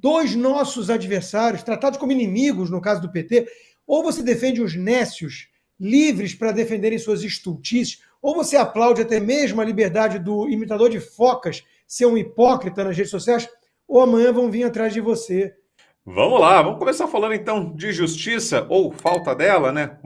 dos nossos adversários, tratados como inimigos, no caso do PT, ou você defende os nécios, livres para defenderem suas estultices, ou você aplaude até mesmo a liberdade do imitador de focas ser um hipócrita nas redes sociais, ou amanhã vão vir atrás de você. Vamos lá, vamos começar falando então de justiça, ou falta dela, né?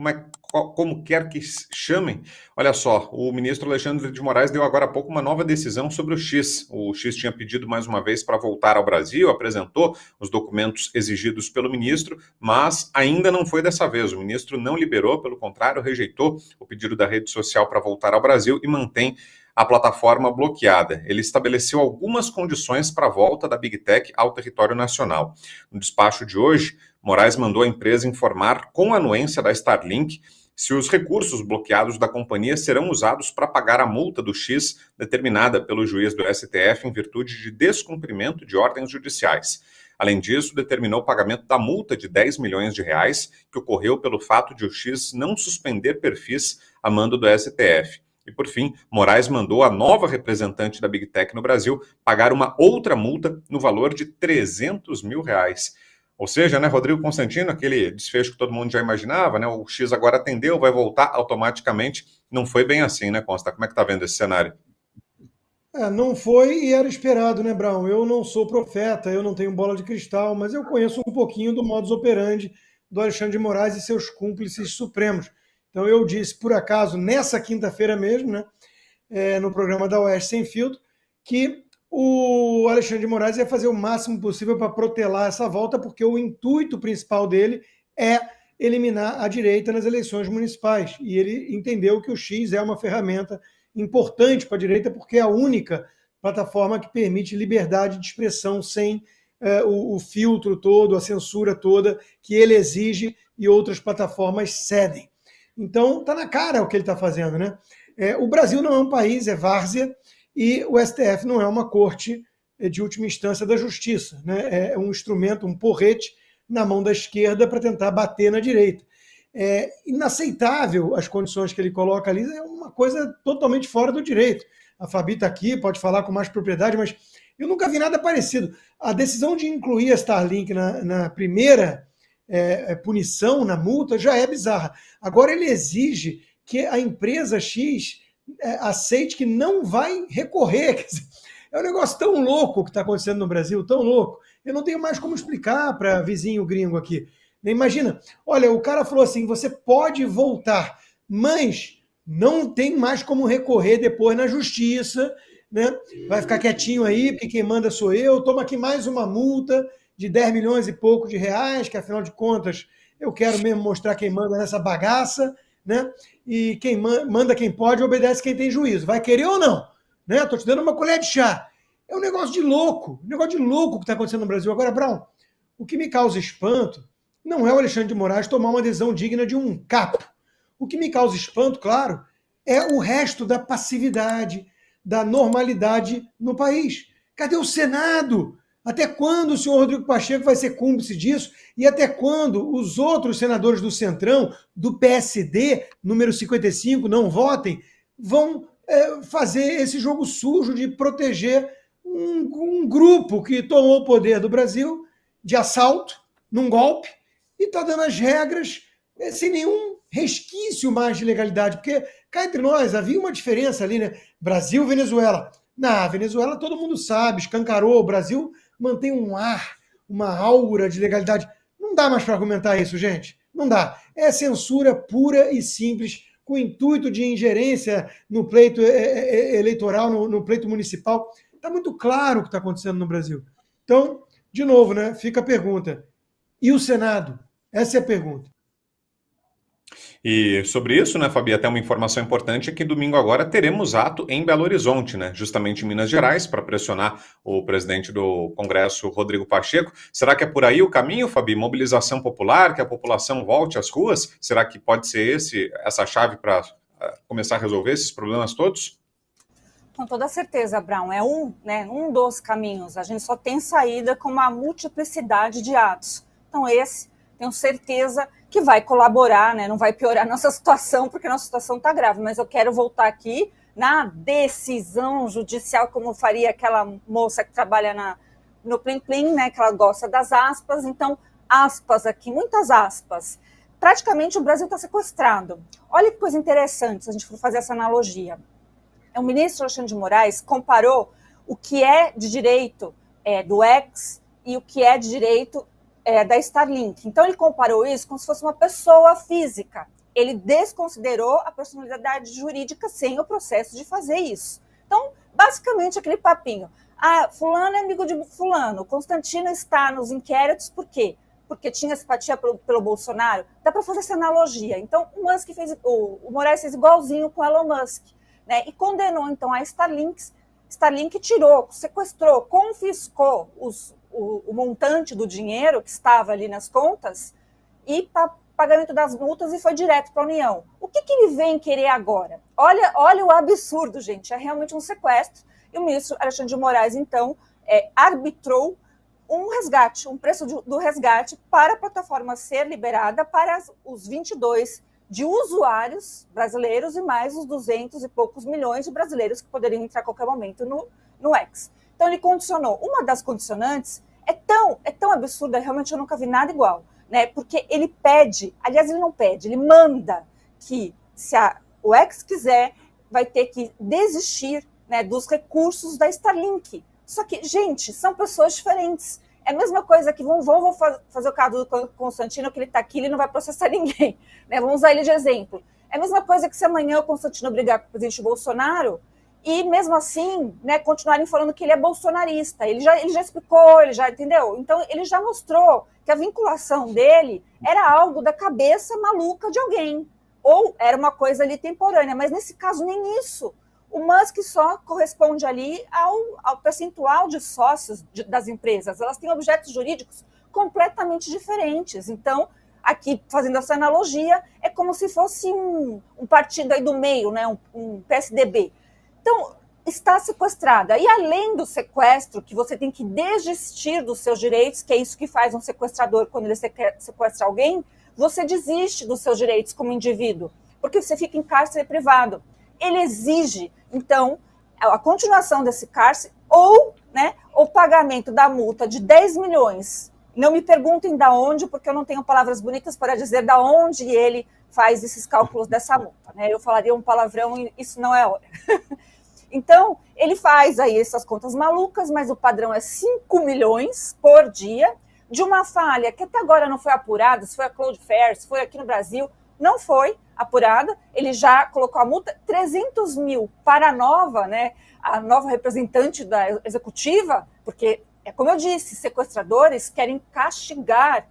Como quer que chamem. Olha só, o ministro Alexandre de Moraes deu agora há pouco uma nova decisão sobre o X. O X tinha pedido mais uma vez para voltar ao Brasil, apresentou os documentos exigidos pelo ministro, mas ainda não foi dessa vez. O ministro não liberou, pelo contrário, rejeitou o pedido da rede social para voltar ao Brasil e mantém a plataforma bloqueada. Ele estabeleceu algumas condições para a volta da Big Tech ao território nacional. No despacho de hoje, Moraes mandou a empresa informar com a anuência da Starlink se os recursos bloqueados da companhia serão usados para pagar a multa do X determinada pelo juiz do STF em virtude de descumprimento de ordens judiciais. Além disso, determinou o pagamento da multa de 10 milhões de reais que ocorreu pelo fato de o X não suspender perfis a mando do STF. E, por fim, Moraes mandou a nova representante da Big Tech no Brasil pagar uma outra multa no valor de 300 mil reais. Ou seja, né, Rodrigo Constantino, aquele desfecho que todo mundo já imaginava, né, o X agora atendeu, vai voltar automaticamente. Não foi bem assim, né, Consta? Como é que tá vendo esse cenário? Não foi e era esperado, né, Brown? Eu não sou profeta, eu não tenho bola de cristal, mas eu conheço um pouquinho do modus operandi do Alexandre de Moraes e seus cúmplices supremos. Então eu disse, por acaso, nessa quinta-feira mesmo, né, no programa da Oeste Sem Filtro, que o Alexandre de Moraes ia fazer o máximo possível para protelar essa volta, porque o intuito principal dele é eliminar a direita nas eleições municipais. E ele entendeu que o X é uma ferramenta importante para a direita, porque é a única plataforma que permite liberdade de expressão sem o filtro todo, a censura toda que ele exige e outras plataformas cedem. Então, está na cara o que ele está fazendo, né? O Brasil não é um país, é várzea, e o STF não é uma corte de última instância da justiça, né? É um instrumento, um porrete na mão da esquerda para tentar bater na direita. É inaceitável as condições que ele coloca ali, é uma coisa totalmente fora do direito. A Fabi está aqui, pode falar com mais propriedade, mas eu nunca vi nada parecido. A decisão de incluir a Starlink na primeira punição, na multa, já é bizarra. Agora ele exige que a empresa X aceite que não vai recorrer. Quer dizer, é um negócio tão louco que está acontecendo no Brasil, tão louco. Eu não tenho mais como explicar para vizinho gringo aqui. Imagina, olha, o cara falou assim, você pode voltar, mas não tem mais como recorrer depois na justiça, né? Vai ficar quietinho aí, porque quem manda sou eu, toma aqui mais uma multa de 10 milhões e pouco de reais, que afinal de contas eu quero mesmo mostrar quem manda nessa bagaça, né? E quem manda quem pode, obedece quem tem juízo. Vai querer ou não? Né? Estou te dando uma colher de chá. É um negócio de louco que está acontecendo no Brasil. Agora, Brown, o que me causa espanto não é o Alexandre de Moraes tomar uma decisão digna de um capo. O que me causa espanto, claro, é o resto da passividade, da normalidade no país. Cadê o Senado? Até quando o senhor Rodrigo Pacheco vai ser cúmplice disso? E até quando os outros senadores do Centrão, do PSD, número 55, não votem, vão fazer esse jogo sujo de proteger um grupo que tomou o poder do Brasil de assalto, num golpe, e está dando as regras sem nenhum resquício mais de legalidade. Porque, cá entre nós, havia uma diferença ali, né? Brasil, Venezuela. Na Venezuela, todo mundo sabe, escancarou. O Brasil mantém um ar, uma aura de legalidade. Não dá mais para argumentar isso, gente. Não dá. É censura pura e simples, com o intuito de ingerência no pleito eleitoral, no pleito municipal. Está muito claro o que está acontecendo no Brasil. Então, de novo, né? Fica a pergunta. E o Senado? Essa é a pergunta. E sobre isso, né, Fabi, até uma informação importante é que domingo agora teremos ato em Belo Horizonte, né, justamente em Minas Gerais, para pressionar o presidente do Congresso, Rodrigo Pacheco. Será que é por aí o caminho, Fabi? Mobilização popular, que a população volte às ruas? Será que pode ser essa chave para começar a resolver esses problemas todos? Com toda certeza, Brown, é um dos caminhos. A gente só tem saída com uma multiplicidade de atos. Então esse, tenho certeza que vai colaborar, né? Não vai piorar nossa situação, porque nossa situação está grave. Mas eu quero voltar aqui na decisão judicial, como faria aquela moça que trabalha no Plim Plim, né, que ela gosta das aspas, então, aspas aqui, muitas aspas. Praticamente o Brasil está sequestrado. Olha que coisa interessante, se a gente for fazer essa analogia. O ministro Alexandre de Moraes comparou o que é de direito do X e o que é de direito da Starlink. Então, ele comparou isso como se fosse uma pessoa física. Ele desconsiderou a personalidade jurídica sem o processo de fazer isso. Então, basicamente, aquele papinho. Fulano é amigo de fulano, Constantino está nos inquéritos, por quê? Porque tinha simpatia pelo Bolsonaro. Dá para fazer essa analogia. Então, o Moraes fez igualzinho com Elon Musk, né? E condenou, então, a Starlink. Starlink tirou, sequestrou, confiscou o montante do dinheiro que estava ali nas contas e para pagamento das multas e foi direto para a União. O que ele vem querer agora? Olha o absurdo, gente. É realmente um sequestro. E o ministro Alexandre de Moraes, então, arbitrou um resgate, um preço do resgate para a plataforma ser liberada para os 22 de usuários brasileiros e mais os 200 e poucos milhões de brasileiros que poderiam entrar a qualquer momento no X. Então, ele condicionou. Uma das condicionantes é tão absurda, realmente eu nunca vi nada igual, né? Porque ele pede, aliás, ele não pede, ele manda que, se o X quiser, vai ter que desistir, né, dos recursos da Starlink. Só que, gente, são pessoas diferentes. É a mesma coisa que vou fazer o caso do Constantino, que ele está aqui, ele não vai processar ninguém, né? Vamos usar ele de exemplo. É a mesma coisa que se amanhã o Constantino brigar com o presidente Bolsonaro e, mesmo assim, né, continuarem falando que ele é bolsonarista. Ele já explicou, ele já entendeu. Então, ele já mostrou que a vinculação dele era algo da cabeça maluca de alguém. Ou era uma coisa ali temporânea. Mas, nesse caso, nem isso. O Musk só corresponde ali ao percentual de sócios das empresas. Elas têm objetos jurídicos completamente diferentes. Então, aqui, fazendo essa analogia, é como se fosse um partido aí do meio, né? um PSDB. Então, está sequestrada. E além do sequestro, que você tem que desistir dos seus direitos, que é isso que faz um sequestrador quando ele sequestra alguém, você desiste dos seus direitos como indivíduo, porque você fica em cárcere privado. Ele exige, então, a continuação desse cárcere ou, né, o pagamento da multa de 10 milhões. Não me perguntem de onde, porque eu não tenho palavras bonitas para dizer de onde ele faz esses cálculos dessa multa, né? Eu falaria um palavrão e isso não é hora. Então, ele faz aí essas contas malucas, mas o padrão é 5 milhões por dia, de uma falha que até agora não foi apurada, se foi a Cloudflare, se foi aqui no Brasil, não foi apurada. Ele já colocou a multa 300 mil para a nova representante da executiva, porque, como eu disse, sequestradores querem castigar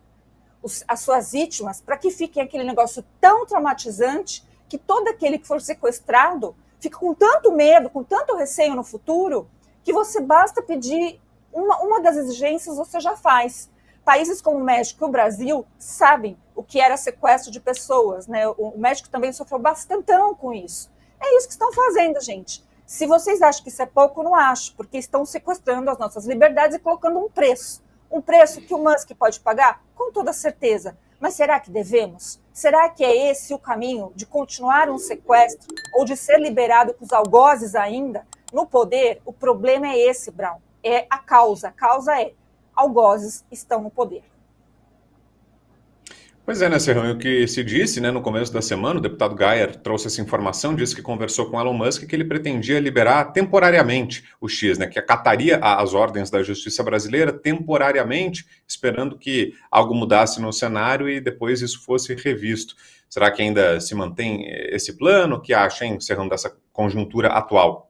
as suas vítimas para que fiquem aquele negócio tão traumatizante que todo aquele que for sequestrado fica com tanto medo, com tanto receio no futuro, que você basta pedir uma das exigências, você já faz. Países como o México e o Brasil sabem o que era sequestro de pessoas, né? O México também sofreu bastantão com isso. É isso que estão fazendo, gente. Se vocês acham que isso é pouco, não acho, porque estão sequestrando as nossas liberdades e colocando um preço. Um preço que o Musk pode pagar? Com toda certeza. Mas será que devemos? Será que é esse o caminho de continuar um sequestro ou de ser liberado com os algozes ainda no poder? O problema é esse, Brown. É a causa. A causa é algozes estão no poder. Pois é, né, Serrão? E o que se disse, né, no começo da semana, o deputado Gayer trouxe essa informação, disse que conversou com Elon Musk que ele pretendia liberar temporariamente o X, né, que acataria as ordens da justiça brasileira temporariamente, esperando que algo mudasse no cenário e depois isso fosse revisto. Será que ainda se mantém esse plano? O que acha, hein, Serrão, dessa conjuntura atual?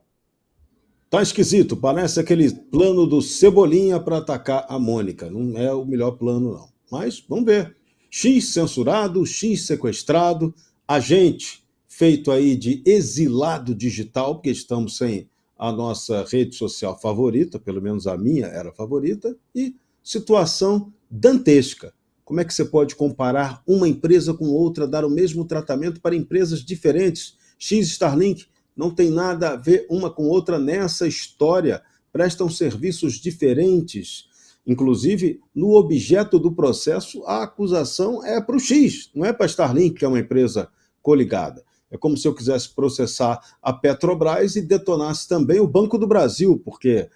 Tá esquisito, parece aquele plano do Cebolinha para atacar a Mônica. Não é o melhor plano, não. Mas vamos ver. X censurado, X sequestrado, a gente feito aí de exilado digital, porque estamos sem a nossa rede social favorita, pelo menos a minha era favorita, e situação dantesca. Como é que você pode comparar uma empresa com outra, dar o mesmo tratamento para empresas diferentes? X Starlink não tem nada a ver uma com outra nessa história, prestam serviços diferentes. Inclusive, no objeto do processo, a acusação é para o X, não é para a Starlink, que é uma empresa coligada. É como se eu quisesse processar a Petrobras e detonasse também o Banco do Brasil, porque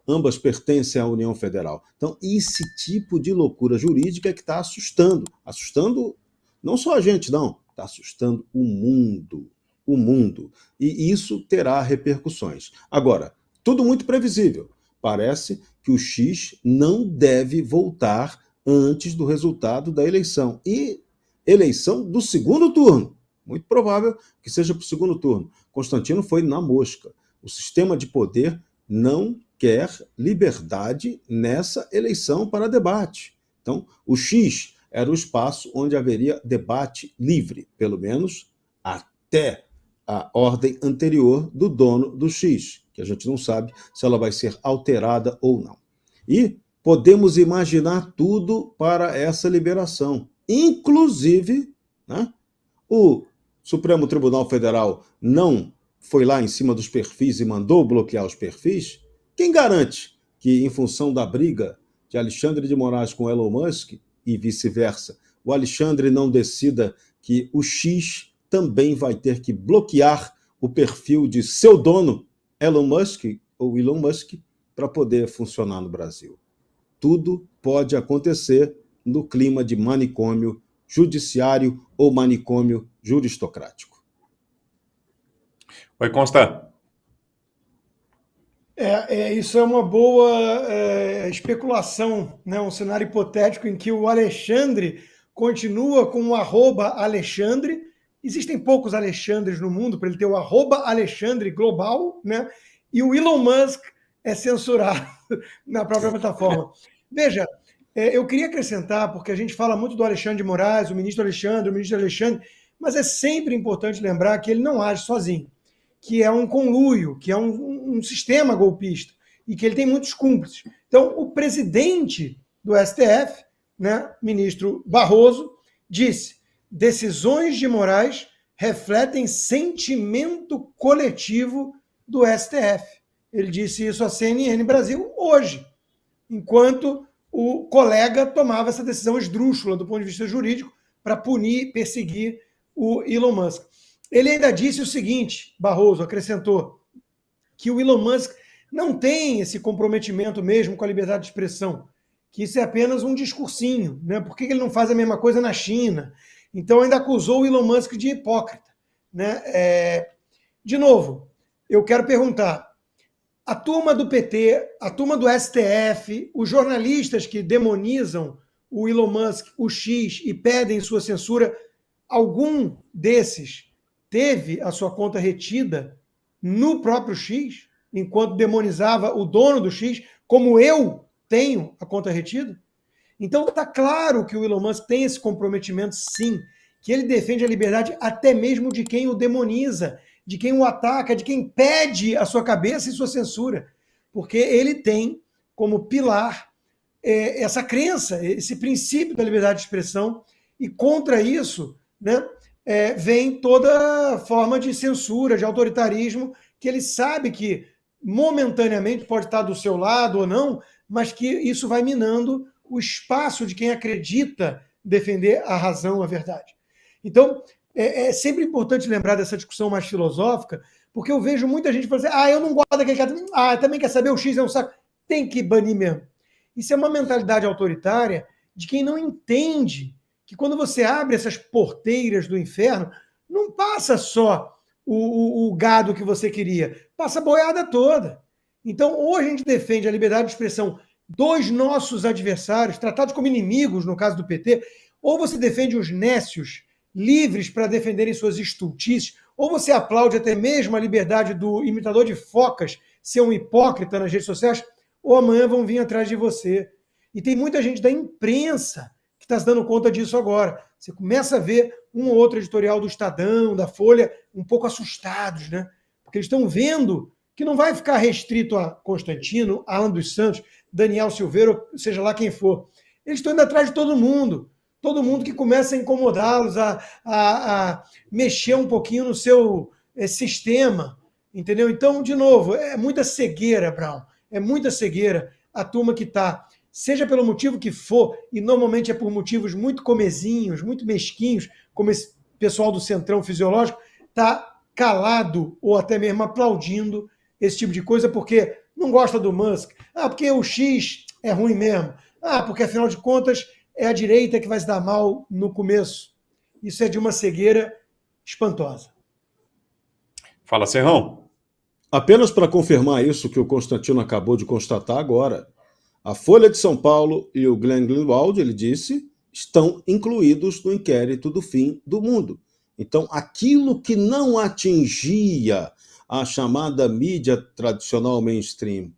ambas pertencem à União Federal. Então, esse tipo de loucura jurídica é que está assustando. Assustando não só a gente, não. Está assustando o mundo. O mundo. E isso terá repercussões. Agora, tudo muito previsível. Parece que o X não deve voltar antes do resultado da eleição. E eleição do segundo turno. Muito provável que seja para o segundo turno. Constantino foi na mosca. O sistema de poder não quer liberdade nessa eleição para debate. Então, o X era o espaço onde haveria debate livre, pelo menos até a ordem anterior do dono do X, que a gente não sabe se ela vai ser alterada ou não. E podemos imaginar tudo para essa liberação. Inclusive, né, o Supremo Tribunal Federal não foi lá em cima dos perfis e mandou bloquear os perfis. Quem garante que, em função da briga de Alexandre de Moraes com Elon Musk e vice-versa, o Alexandre não decida que o X também vai ter que bloquear o perfil de seu dono, Elon Musk, para poder funcionar no Brasil? Tudo pode acontecer no clima de manicômio judiciário ou manicômio juristocrático. Oi, Consta. Isso é uma boa especulação, né? Um cenário hipotético em que o Alexandre continua com o @Alexandre. Existem poucos Alexandres no mundo para ele ter o @Alexandre global, né? E o Elon Musk é censurado na própria plataforma. Veja, eu queria acrescentar, porque a gente fala muito do Alexandre de Moraes, o ministro Alexandre, mas é sempre importante lembrar que ele não age sozinho, que é um conluio, que é um sistema golpista e que ele tem muitos cúmplices. Então, o presidente do STF, né, ministro Barroso, disse: decisões de Moraes refletem sentimento coletivo do STF. Ele disse isso à CNN Brasil hoje, enquanto o colega tomava essa decisão esdrúxula do ponto de vista jurídico para punir, perseguir o Elon Musk. Ele ainda disse o seguinte, Barroso acrescentou, que o Elon Musk não tem esse comprometimento mesmo com a liberdade de expressão, que isso é apenas um discursinho, né? Por que ele não faz a mesma coisa na China? Então ainda acusou o Elon Musk de hipócrita, né? De novo, eu quero perguntar, a turma do PT, a turma do STF, os jornalistas que demonizam o Elon Musk, o X, e pedem sua censura, algum desses teve a sua conta retida no próprio X, enquanto demonizava o dono do X, como eu tenho a conta retida? Então está claro que o Elon Musk tem esse comprometimento, sim, que ele defende a liberdade até mesmo de quem o demoniza, de quem o ataca, de quem pede a sua cabeça e sua censura, porque ele tem como pilar essa crença, esse princípio da liberdade de expressão, e contra isso, né, vem toda forma de censura, de autoritarismo, que ele sabe que momentaneamente pode estar do seu lado ou não, mas que isso vai minando o espaço de quem acredita defender a razão, a verdade. Então, é sempre importante lembrar dessa discussão mais filosófica, porque eu vejo muita gente falando assim, eu não gosto daquele cara, também quer saber, o X é um saco. Tem que banir mesmo. Isso é uma mentalidade autoritária de quem não entende que quando você abre essas porteiras do inferno, não passa só o gado que você queria, passa a boiada toda. Então, ou a gente defende a liberdade de expressão dos nossos adversários, tratados como inimigos, no caso do PT, ou você defende os nécios, livres para defenderem suas estultices, ou você aplaude até mesmo a liberdade do imitador de focas ser um hipócrita nas redes sociais, ou amanhã vão vir atrás de você. E tem muita gente da imprensa que está se dando conta disso agora. Você começa a ver um ou outro editorial do Estadão, da Folha, um pouco assustados, né? Porque eles estão vendo que não vai ficar restrito a Constantino, Alan dos Santos, Daniel Silveira, seja lá quem for. Eles estão indo atrás de todo mundo que começa a incomodá-los, a mexer um pouquinho no seu sistema, entendeu? Então, de novo, é muita cegueira, Brown, é muita cegueira a turma que está, seja pelo motivo que for, e normalmente é por motivos muito comezinhos, muito mesquinhos, como esse pessoal do centrão fisiológico, está calado ou até mesmo aplaudindo esse tipo de coisa, porque não gosta do Musk. Ah, porque o X é ruim mesmo. Ah, porque afinal de contas é a direita que vai se dar mal no começo. Isso é de uma cegueira espantosa. Fala, Serrão. Apenas para confirmar isso que o Constantino acabou de constatar agora, a Folha de São Paulo e o Glenn Greenwald, ele disse, estão incluídos no inquérito do fim do mundo. Então, aquilo que não atingia a chamada mídia tradicional mainstream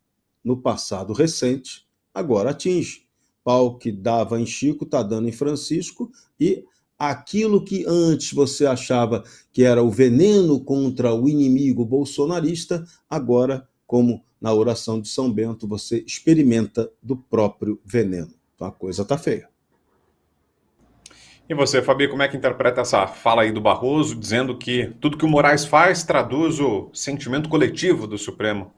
no passado recente, agora atinge. Pau que dava em Chico está dando em Francisco, e aquilo que antes você achava que era o veneno contra o inimigo bolsonarista, agora, como na oração de São Bento, você experimenta do próprio veneno. Então a coisa está feia. E você, Fabi, como é que interpreta essa fala aí do Barroso, dizendo que tudo que o Moraes faz traduz o sentimento coletivo do Supremo?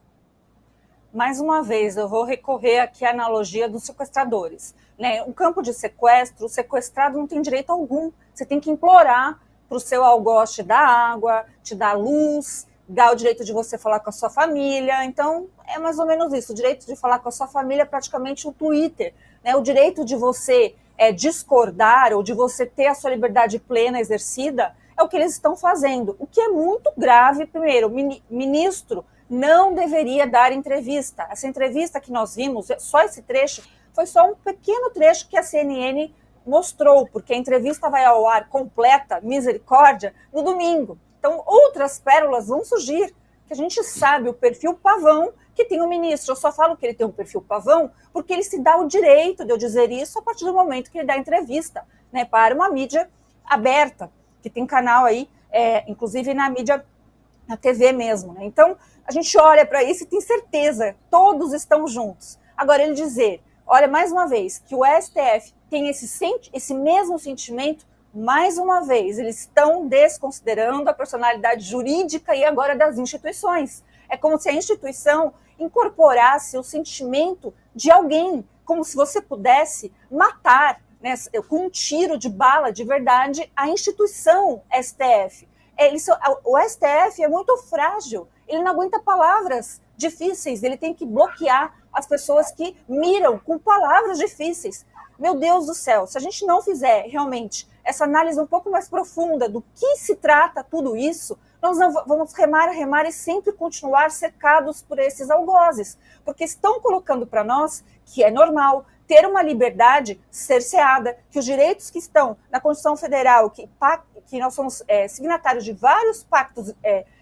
Mais uma vez, eu vou recorrer aqui à analogia dos sequestradores. Né? Um campo de sequestro, o sequestrado não tem direito algum. Você tem que implorar para o seu algoz te dar água, te dar luz, dar o direito de você falar com a sua família. Então, é mais ou menos isso. O direito de falar com a sua família é praticamente o Twitter. Né? O direito de você discordar ou de você ter a sua liberdade plena exercida é o que eles estão fazendo. O que é muito grave, primeiro, o ministro não deveria dar entrevista. Essa entrevista que nós vimos, só esse trecho, foi só um pequeno trecho que a CNN mostrou, porque a entrevista vai ao ar completa, misericórdia, no domingo. Então, outras pérolas vão surgir, que a gente sabe o perfil pavão que tem o ministro. Eu só falo que ele tem um perfil pavão porque ele se dá o direito de eu dizer isso a partir do momento que ele dá entrevista, né, para uma mídia aberta, que tem canal aí, inclusive na mídia, na TV mesmo. Né? Então, a gente olha para isso e tem certeza, todos estão juntos. Agora, ele dizer, olha, mais uma vez, que o STF tem esse mesmo sentimento, mais uma vez, eles estão desconsiderando a personalidade jurídica e agora das instituições. É como se a instituição incorporasse o sentimento de alguém, como se você pudesse matar, né, com um tiro de bala de verdade, a instituição STF. O STF é muito frágil, ele não aguenta palavras difíceis, ele tem que bloquear as pessoas que miram com palavras difíceis. Meu Deus do céu, se a gente não fizer realmente essa análise um pouco mais profunda do que se trata tudo isso, nós não vamos remar e sempre continuar cercados por esses algozes, porque estão colocando para nós que é normal ter uma liberdade cerceada, que os direitos que estão na Constituição Federal, que nós somos signatários de vários pactos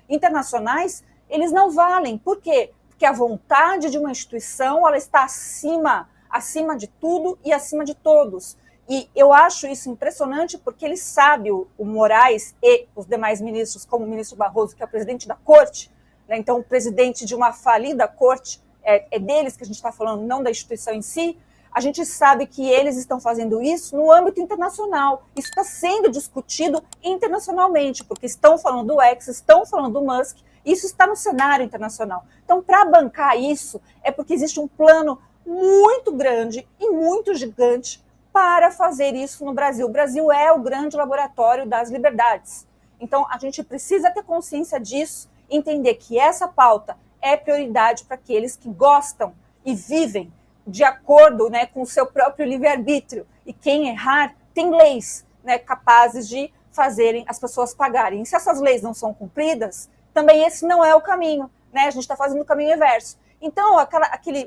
internacionais, eles não valem. Por quê? Porque a vontade de uma instituição ela está acima de tudo e acima de todos. E eu acho isso impressionante porque ele sabe, o Moraes e os demais ministros, como o ministro Barroso, que é o presidente da corte, né, então o presidente de uma falida corte, é deles que a gente está falando, não da instituição em si, a gente sabe que eles estão fazendo isso no âmbito internacional. Isso está sendo discutido internacionalmente, porque estão falando do X, estão falando do Musk, isso está no cenário internacional. Então, para bancar isso, é porque existe um plano muito grande e muito gigante para fazer isso no Brasil. O Brasil é o grande laboratório das liberdades. Então, a gente precisa ter consciência disso, entender que essa pauta é prioridade para aqueles que gostam e vivem de acordo, né, com o seu próprio livre-arbítrio. E quem errar tem leis, né, capazes de fazerem as pessoas pagarem. E se essas leis não são cumpridas, também esse não é o caminho. Né? A gente está fazendo o caminho inverso. Então,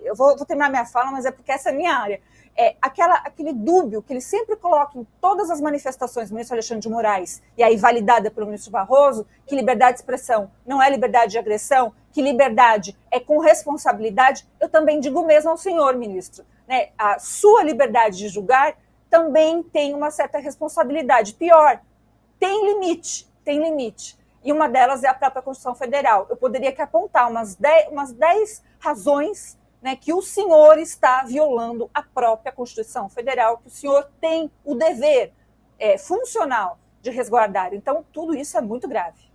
eu vou terminar minha fala, mas é porque essa é a minha área. Aquele dúbio que ele sempre coloca em todas as manifestações do ministro Alexandre de Moraes, e aí validada pelo ministro Barroso, que liberdade de expressão não é liberdade de agressão, que liberdade é com responsabilidade, eu também digo mesmo ao senhor, ministro. Né? A sua liberdade de julgar também tem uma certa responsabilidade. Pior, tem limite. E uma delas é a própria Constituição Federal. Eu poderia aqui apontar umas 10 razões, né, que o senhor está violando a própria Constituição Federal, que o senhor tem o dever funcional de resguardar. Então, tudo isso é muito grave.